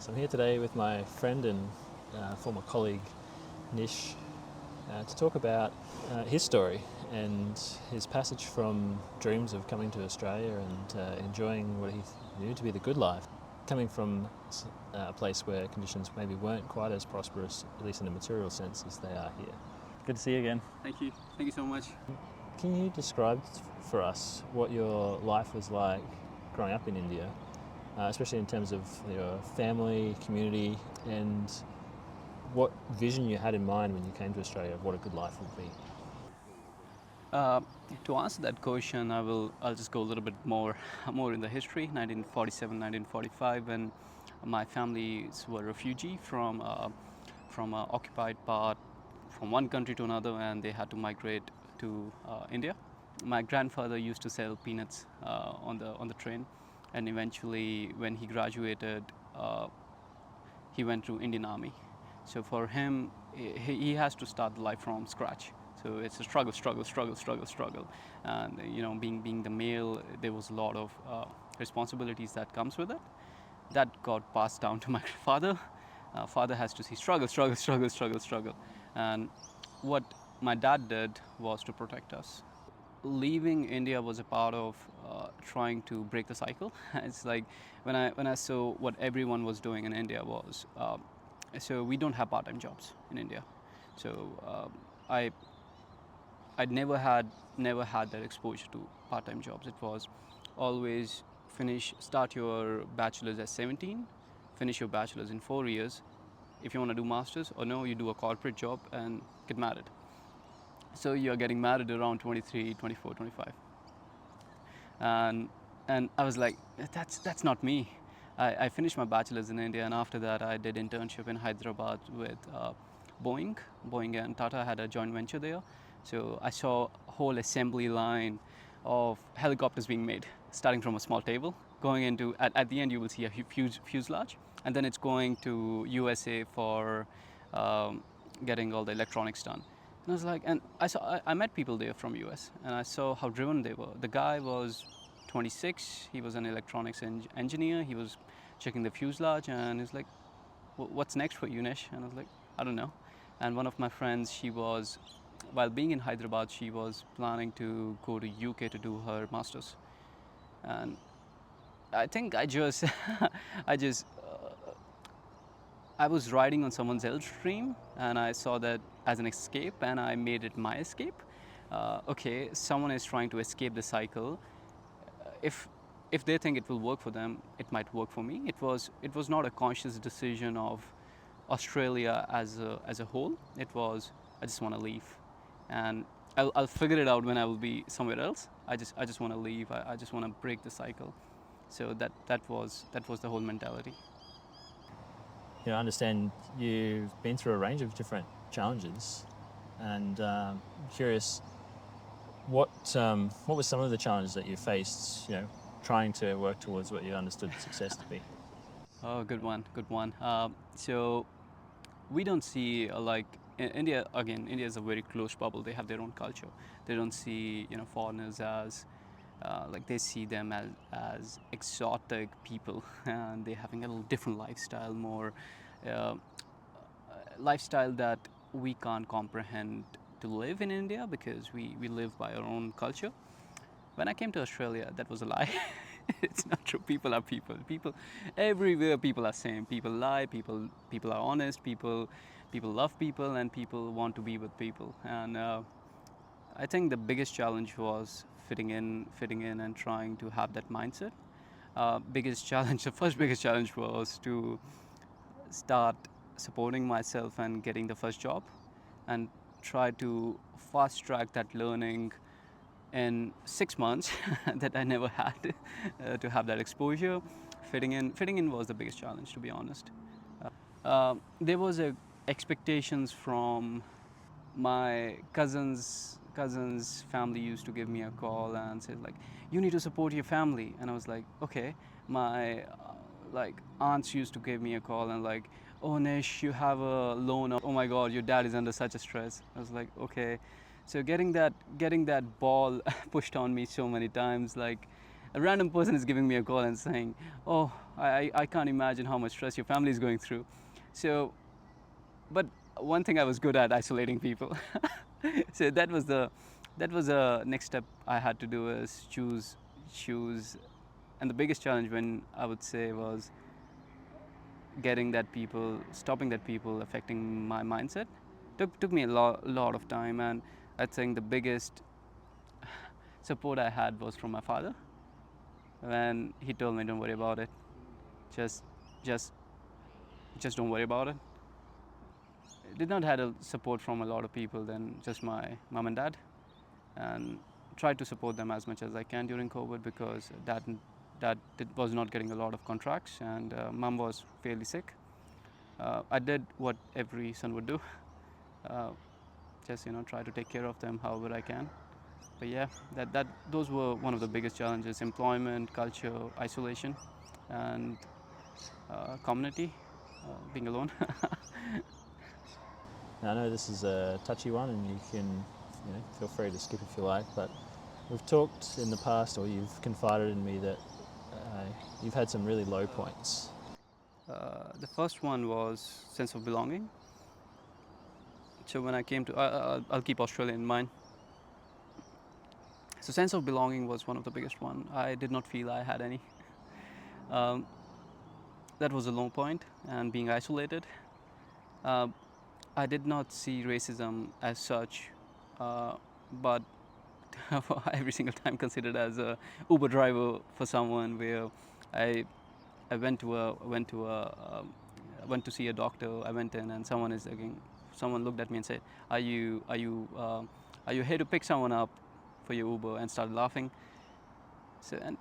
So I'm here today with my friend and former colleague Nish to talk about his story and his passage from dreams of coming to Australia and enjoying what he knew to be the good life, coming from a place where conditions maybe weren't quite as prosperous, at least in a material sense, as they are here. Good to see you again. Thank you so much. Can you describe for us what your life was like growing up in India, especially in terms of your family, community, and what vision you had in mind when you came to Australia of what a good life would be? To answer that question, I'll just go a little bit more in the history. 1947, 1945, when my families were refugee from occupied part from one country to another, and they had to migrate to India. My grandfather used to sell peanuts on the train, and eventually, when he graduated, he went to Indian Army. So for him, he has to start life from scratch. So it's a struggle. And being the male, there was a lot of responsibilities that comes with it. That got passed down to my father. Father has to see struggle. And what my dad did was to protect us. Leaving India was a part of trying to break the cycle. It's like when I saw what everyone was doing in India was, so we don't have part-time jobs in India. So I I'd never had that exposure to part-time jobs. It was always start your bachelor's at 17, finish your bachelor's in 4 years. If you want to do masters, or no, you do a corporate job and get married. So you're getting married around 23, 24, 25. And I was like, that's not me. I finished my bachelor's in India, and after that I did internship in Hyderabad with Boeing. Boeing and Tata had a joint venture there. So I saw a whole assembly line of helicopters being made, starting from a small table, going into, at the end you will see a huge fuselage, and then it's going to USA for getting all the electronics done. And I was like, and I met people there from US, and I saw how driven they were. The guy was 26, he was an electronics engineer, he was checking the fuselage, and he's like, what's next for you, Nish? And I was like, I don't know. And one of my friends, while being in Hyderabad, she was planning to go to UK to do her masters. And I think I just I was riding on someone else's dream, and I saw that as an escape, and I made it my escape. Okay, someone is trying to escape the cycle. If they think it will work for them, it might work for me. It was not a conscious decision of Australia as a whole. It was, I just want to leave, and I'll figure it out when I will be somewhere else. I just want to leave. I just want to break the cycle. So that was the whole mentality. I understand you've been through a range of different challenges, and curious what were some of the challenges that you faced, trying to work towards what you understood success to be? Oh, good one. So we don't see like in India again. India is a very closed bubble. They have their own culture. They don't see foreigners as like they see them as exotic people, and they're having a little different lifestyle, more uh, lifestyle that we can't comprehend to live in India because we live by our own culture. When I came to Australia, that was a lie. It's not true. People are people. People everywhere. People are same. People lie. People are honest. People love people, and people want to be with people. And I think the biggest challenge was fitting in, and trying to have that mindset. Biggest challenge. The first biggest challenge was to start supporting myself and getting the first job, and try to fast track that learning in 6 months that I never had to have that exposure. Fitting in was the biggest challenge, to be honest. There was a expectations from my cousins family used to give me a call and said like, you need to support your family, and I was like, okay. My like aunts used to give me a call and like, oh Nish, you have a loan, oh my god, your dad is under such a stress. I was like, okay. So getting that ball pushed on me so many times, like a random person is giving me a call and saying, oh, I can't imagine how much stress your family is going through. So, but one thing I was good at, isolating people. So that was the next step I had to do, is choose. And the biggest challenge, when I would say, was stopping that people affecting my mindset. Took me a lot of time, and I think the biggest support I had was from my father, when he told me, don't worry about it, just just just don't worry about it. I did not had a support from a lot of people than just my mom and dad, and tried to support them as much as I can during COVID, because dad was not getting a lot of contracts, and mom was fairly sick. I did what every son would do, uh, just try to take care of them however I can. But yeah, that those were one of the biggest challenges: employment, culture, isolation, and community, being alone. Now, I know this is a touchy one, and you can feel free to skip if you like, but we've talked in the past, or you've confided in me, that you've had some really low points. The first one was sense of belonging. So when I came to, I'll keep Australia in mind. So sense of belonging was one of the biggest one. I did not feel I had any. Um, that was a low point, and being isolated. Uh, I did not see racism as such, but every single time considered as a Uber driver for someone, where I I went to see a doctor. I went in, and someone looked at me and said, are you here to pick someone up for your Uber?" and started laughing. So, and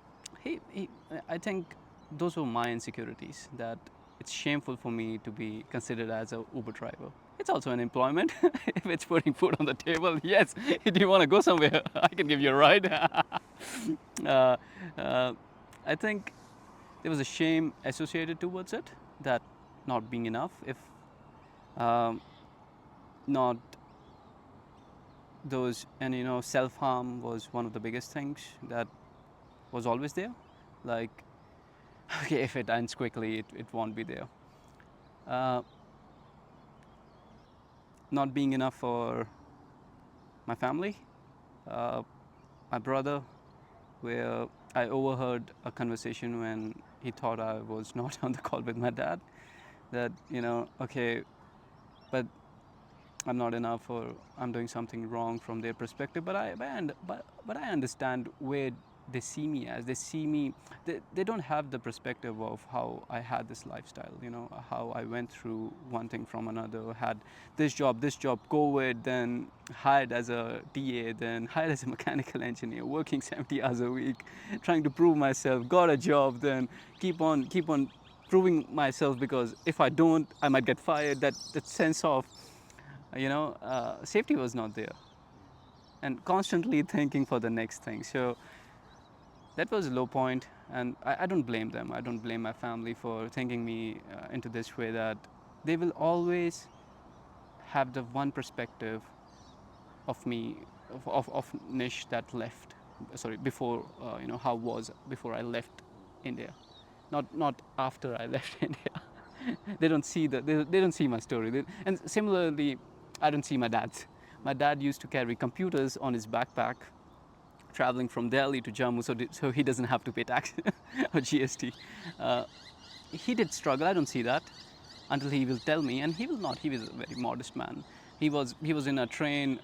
I think those were my insecurities, that it's shameful for me to be considered as a Uber driver. It's also an employment. If it's putting food on the table, yes. Do you want to go somewhere? I can give you a ride. uh, uh, I think there was a shame associated towards it, that not being enough, if not those, and self-harm was one of the biggest things that was always there. Like, okay, if it ends quickly, it won't be there. uh, not being enough for my family, uh, my brother, where I overheard a conversation when he thought I was not on the call with my dad, that okay, but I'm not enough, or I'm doing something wrong from their perspective. But I understand where they see me as. They see me. They don't have the perspective of how I had this lifestyle. How I went through one thing from another. Had this job, COVID, then hired as a TA, then hired as a mechanical engineer, working 70 hours a week, trying to prove myself. Got a job, then keep on proving myself, because if I don't, I might get fired. That sense of safety was not there, and constantly thinking for the next thing. So that was a low point, and I don't blame them. I don't blame my family for thinking me into this way, that they will always have the one perspective of me, of Nish, that left, sorry, before, how was before I left India, not after I left India. They don't see they don't see my story. And similarly, I don't see my dad's. My dad used to carry computers on his backpack, traveling from Delhi to Jammu, so he doesn't have to pay tax or GST. Uh, he did struggle. I don't see that until he will tell me, and he will not. He was a very modest man. He was in a train.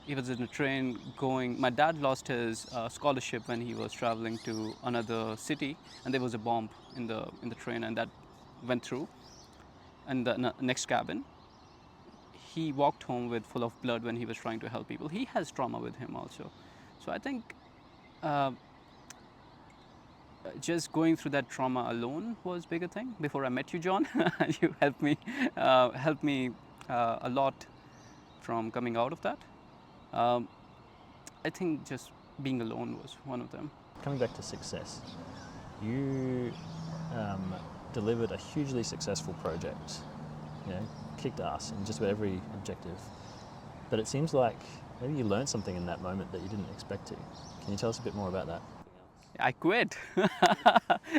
He was in a train going. My dad lost his scholarship when he was traveling to another city, and there was a bomb in the train, and that went through. And the next cabin, he walked home with full of blood when he was trying to help people. He has trauma with him also. So I think uh, just going through that trauma alone was bigger thing. Before I met you, John, you helped me a lot from coming out of that. Um, I think just being alone was one of them. Coming back to success, you delivered a hugely successful project, kicked ass in just about every objective. But it seems like maybe you learned something in that moment that you didn't expect to. Can you tell us a bit more about that? I quit.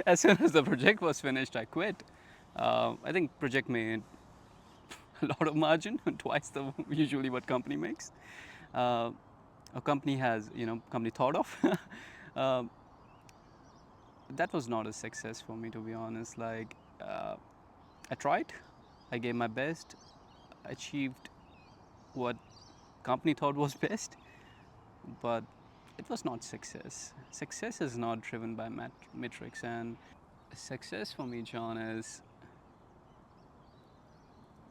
As soon as the project was finished, I quit. I think project made a lot of margin, twice the usually what company makes. Uh, a company has, company thought of. uh, that was not a success for me, to be honest. Like, I tried, I gave my best, achieved what company thought was best, but it was not success. Success is not driven by metrics, and success for me, John, is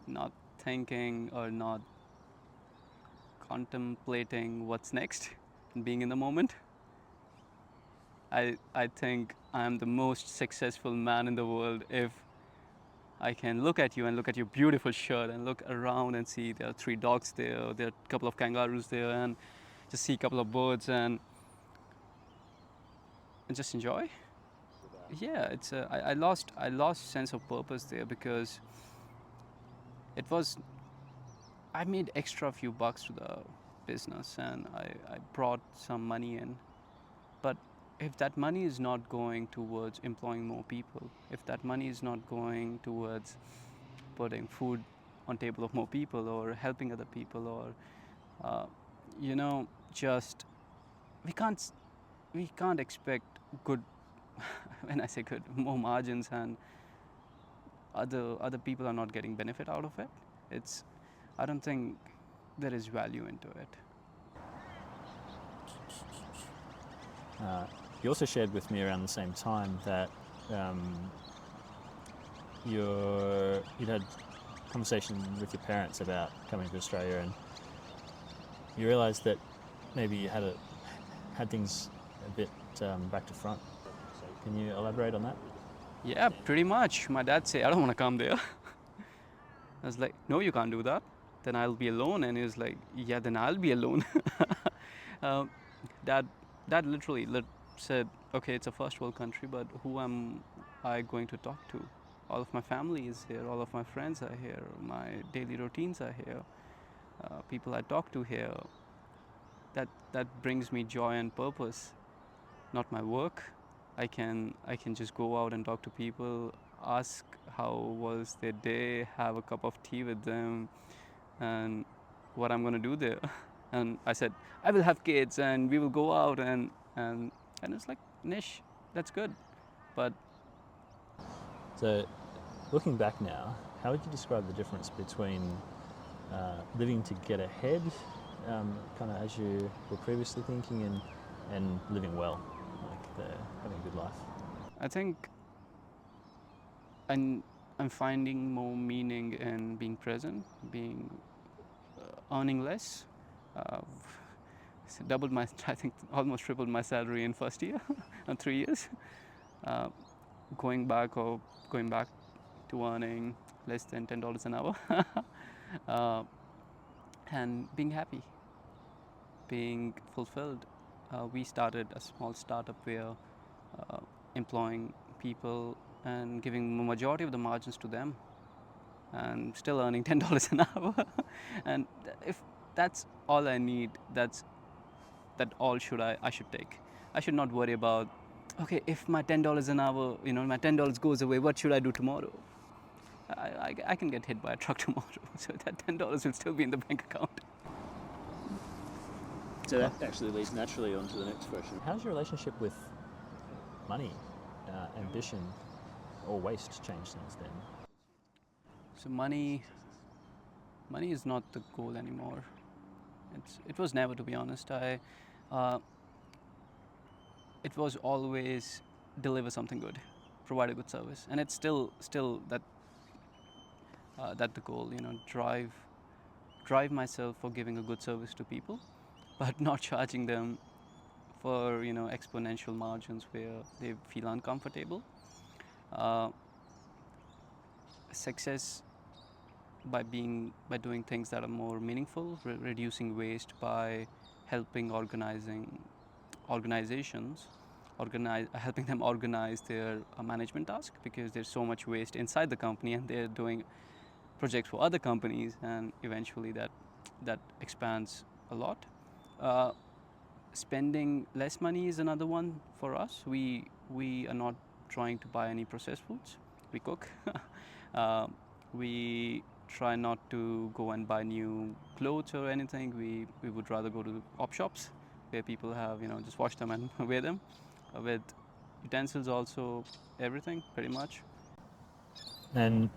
not thinking or not contemplating what's next and being in the moment. I think I'm the most successful man in the world if I can look at you and look at your beautiful shirt and look around and see there are 3 dogs there are a couple of kangaroos there, and just see a couple of birds and just enjoy. Yeah, I lost sense of purpose there because it was I made extra few bucks to the business, and I brought some money in. But if that money is not going towards employing more people, if that money is not going towards putting food on table of more people or helping other people, or uh, you know just we can't we can't expect good when I say good, more margins, and other people are not getting benefit out of it. It's I don't think there is value into it. You also shared with me around the same time that you'd had a conversation with your parents about coming to Australia, and you realised that maybe you had things a bit back to front. Can you elaborate on that? Yeah, pretty much. My dad said, I don't want to come there. I was like, no, you can't do that. Then I'll be alone. And he was like, yeah, then I'll be alone. um, dad, dad literally said, okay, it's a first world country, but who am I going to talk to? All of my family is here. All of my friends are here. My daily routines are here. People I talk to here. That brings me joy and purpose, not my work. I can just go out and talk to people, ask how was their day, have a cup of tea with them, and what I'm gonna do there. And I said, I will have kids and we will go out, and it's like, Nish, that's good. But So, looking back now, how would you describe the difference between living to get ahead, kind of as you were previously thinking, and living well, like having a good life? I think I'm, I'm finding more meaning in being present, being earning less. Uh, doubled my, I think almost tripled my salary in first year, and 3 years. Uh, going back to earning less than $10 an hour, uh, and being happy, being fulfilled. We started a small startup where employing people and giving the majority of the margins to them, and still earning $10 an hour. And if that's all I need, that all I should take. I should not worry about, okay, if my $10 an hour, my $10 goes away, what should I do tomorrow? I can get hit by a truck tomorrow, so that $10 will still be in the bank account. So that actually leads naturally on to the next question. How's your relationship with money, ambition, or waste changed since then? So money is not the goal anymore. It was never, to be honest. It was always deliver something good, provide a good service, and it's still that the goal. Drive myself for giving a good service to people, but not charging them for exponential margins where they feel uncomfortable. Uh, Success by doing things that are more meaningful, reducing waste by helping organizations helping them organize their management task, because there's so much waste inside the company and they're doing projects for other companies, and eventually that expands a lot. spending less money is another one for us. We are not trying to buy any processed foods. We cook. We try not to go and buy new clothes or anything. We would rather go to op shops where people have, just wash them and wear them, with utensils also, everything pretty much. And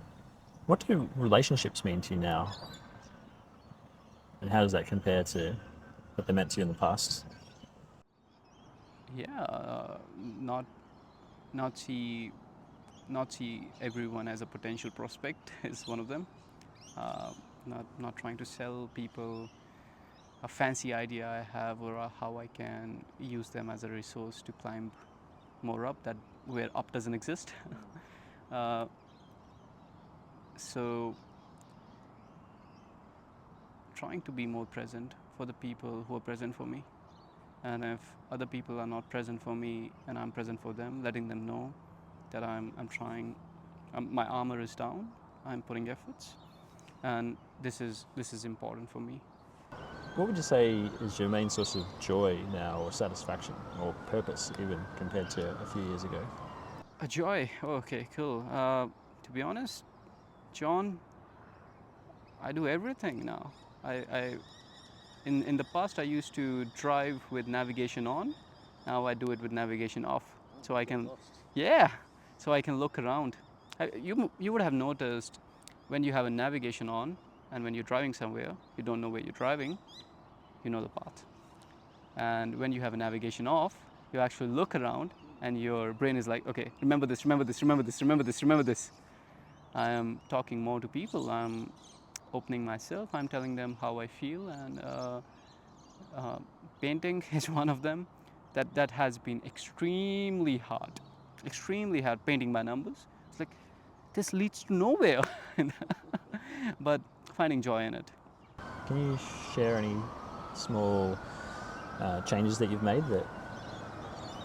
what do relationships mean to you now? And how does that compare to what they meant to you in the past? Yeah, not not see not see everyone as a potential prospect is one of them. Uh, not trying to sell people a fancy idea I have, or how I can use them as a resource to climb more up, that where up doesn't exist. uh, so trying to be more present for the people who are present for me, and if other people are not present for me and I'm present for them, letting them know that I'm trying. My armor is down. I'm putting efforts, and this is important for me. What would you say is your main source of joy now, or satisfaction, or purpose, even compared to a few years ago? A joy. Okay, cool. To be honest, John, I do everything now. I in the past I used to drive with navigation on. Now I do it with navigation off, so I can, yeah, so I can look around. You would have noticed when you have a navigation on and when you're driving somewhere, you don't know where you're driving, you know the path. And when you have a navigation off, you actually look around and your brain is like, okay, remember this, remember this, remember this, remember this, remember this. I am talking more to people. I'm opening myself. I'm telling them how I feel, and uh, painting is one of them. That has been extremely hard. Painting by numbers. It's like this leads to nowhere, but finding joy in it. Can you share any small changes that you've made that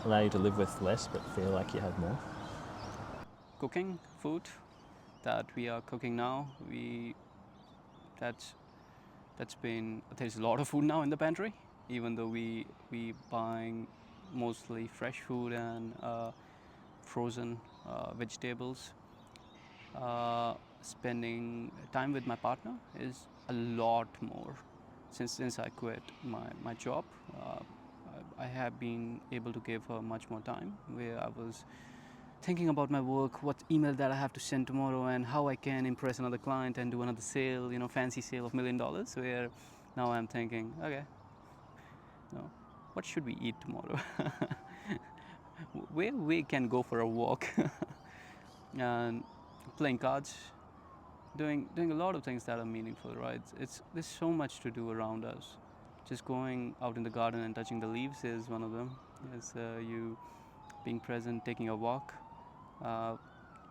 allow you to live with less but feel like you have more? Cooking food that we are cooking now, that's that's been there's a lot of food now in the pantry, even though we buying mostly fresh food and frozen vegetables. Spending time with my partner is a lot more since I quit my job. uh, I have been able to give her much more time, where I was thinking about my work, what email that I have to send tomorrow, and how I can impress another client and do another sale, fancy sale of $1 million. Where now I'm thinking, okay, what should we eat tomorrow? Where we can go for a walk, and playing cards, doing a lot of things that are meaningful, right? There's so much to do around us. Just going out in the garden and touching the leaves is one of them. Is you being present, taking a walk. Uh,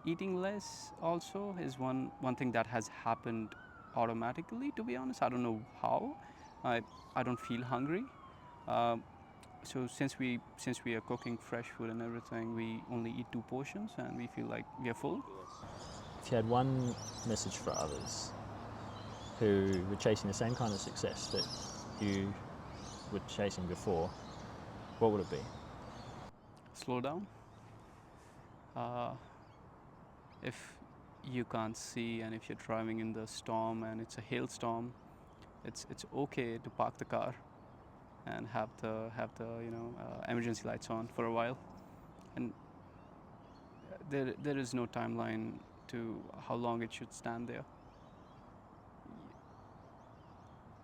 Eating less also is one thing that has happened automatically. To be honest, I don't know how. I don't feel hungry. Um, so since we are cooking fresh food and everything, we only eat 2 portions and we feel like we are full. If you had one message for others who were chasing the same kind of success that you were chasing before, what would it be? Slow down. Uh, if you can't see, and if you're driving in the storm and it's a hailstorm, it's okay to park the car and have the emergency lights on for a while. And there is no timeline to how long it should stand there.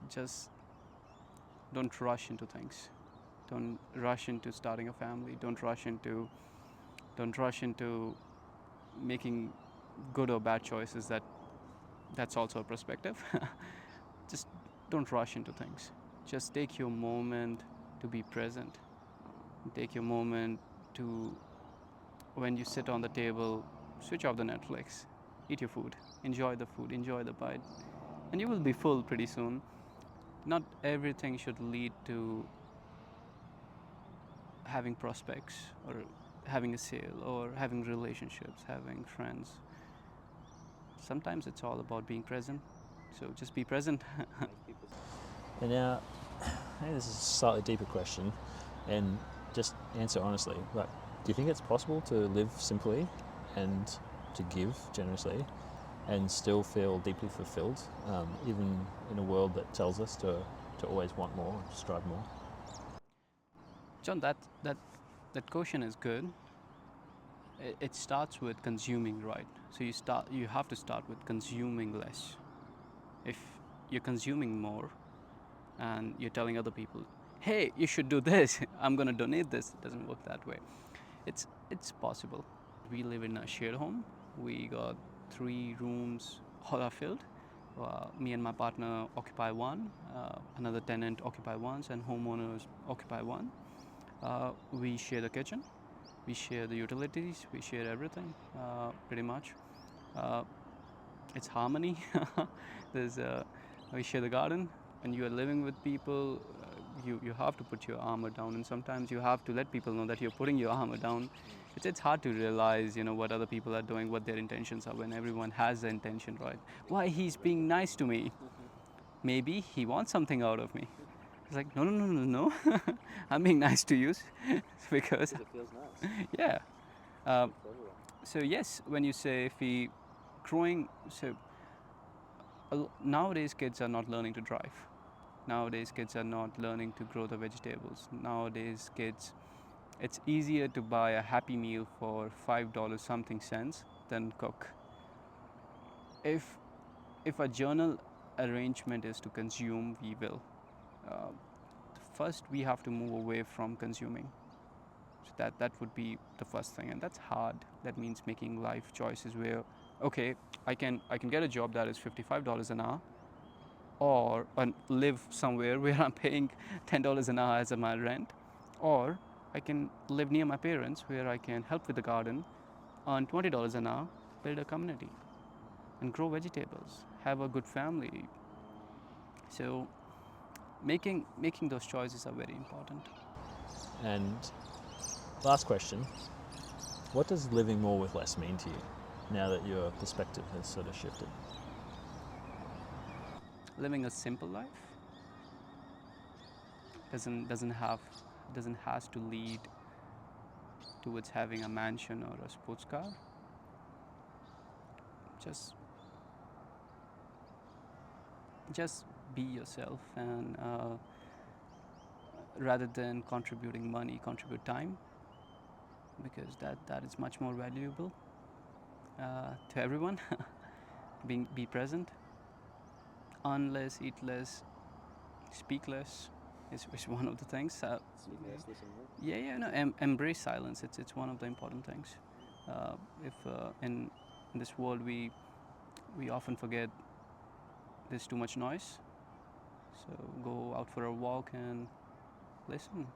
Just don't rush into things. Don't rush into starting a family. Don't rush into making good or bad choices. That's also a perspective. Just don't rush into things. Just take your moment to be present. Take your moment to, when you sit on the table, switch off the Netflix, eat your food, enjoy the bite, and you will be full pretty soon. Not everything should lead to having prospects or having a sale or having relationships, having friends. Sometimes it's all about being present. So just be present. And now, maybe this is a slightly deeper question. And just answer honestly, like, do you think it's possible to live simply and to give generously and still feel deeply fulfilled, even in a world that tells us to always want more, strive more? John, that question is good. It starts with consuming, right? So you have to start with consuming less. If you're consuming more and you're telling other people, hey, you should do this, I'm going to donate this, it doesn't work that way. It's possible. We live in a shared home. We got 3 rooms, all are filled. Me and my partner occupy one, another tenant occupy one, and homeowners occupy one. We share the kitchen, we share the utilities, we share everything, pretty much. Uh, it's harmony. There's We share the garden. When you are living with people, you have to put your armor down, and sometimes you have to let people know that you're putting your armor down. It's hard to realize, what other people are doing, what their intentions are when everyone has the intention, right? Why he's being nice to me? Maybe he wants something out of me. It's like, no, no, no, no, no. I'm being nice to you because, Because it feels nice. yeah. For Uh, everyone. so yes, when you say if we growing, so nowadays kids are not learning to drive. Nowadays kids are not learning to grow the vegetables. Nowadays kids, it's easier to buy a Happy Meal for $5 something cents than cook. If a journal arrangement is to consume, we will. Uh, First, we have to move away from consuming. So that would be the first thing, and that's hard. That means making life choices where, okay, I can get a job that is $55 an hour, or live somewhere where I'm paying $10 an hour as my rent, or I can live near my parents where I can help with the garden, earn $20 an hour, build a community, and grow vegetables, have a good family. So making those choices are very important. And last question, what does living more with less mean to you now that your perspective has sort of shifted? Living a simple life doesn't has to lead towards having a mansion or a sports car. Just just be yourself, and rather than contributing money, contribute time, because that is much more valuable to everyone. Be present, earn less, eat less, speak less is one of the things. Speak less, listen more. Yeah, no, embrace silence. It's one of the important things. If in this world we often forget there's too much noise, so go out for a walk and listen.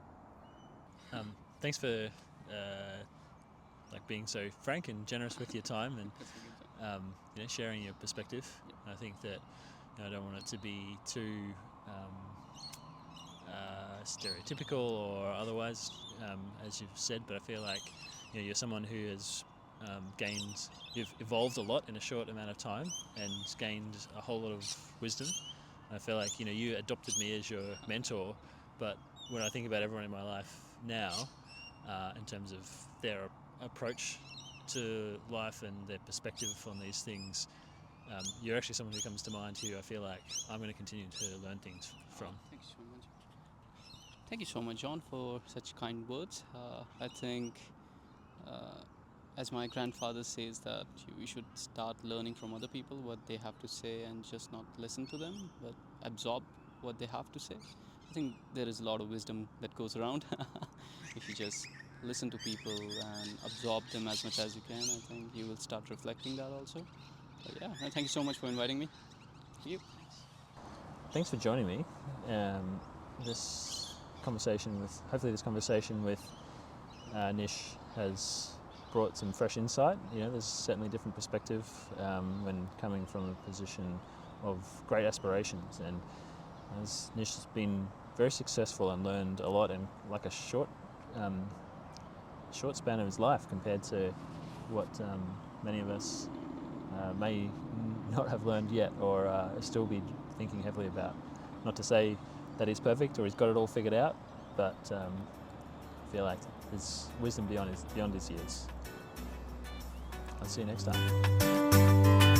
Thanks for being so frank and generous with your time and sharing your perspective. I think that I don't want it to be too stereotypical or otherwise, as you've said. But I feel like you're someone who has you've evolved a lot in a short amount of time and gained a whole lot of wisdom. I feel like you adopted me as your mentor, but when I think about everyone in my life now, in terms of their approach to life and their perspective on these things, you're actually someone who comes to mind who I feel like I'm going to continue to learn things from. Thank you so much. Thank you so much, John, for such kind words. I think, as my grandfather says, that we should start learning from other people what they have to say and just not listen to them, but absorb what they have to say. I think there is a lot of wisdom that goes around. If you just listen to people and absorb them as much as you can, I think you will start reflecting that also. But yeah, thank you so much for inviting me. Thank you. Thanks for joining me. Hopefully this conversation with Nish has brought some fresh insight. There's certainly a different perspective when coming from a position of great aspirations, and as Nish has been very successful and learned a lot in like a short span of his life compared to what many of us may not have learned yet, or still be thinking heavily about. Not to say that he's perfect or he's got it all figured out, but I feel like there's wisdom beyond his years. I'll see you next time.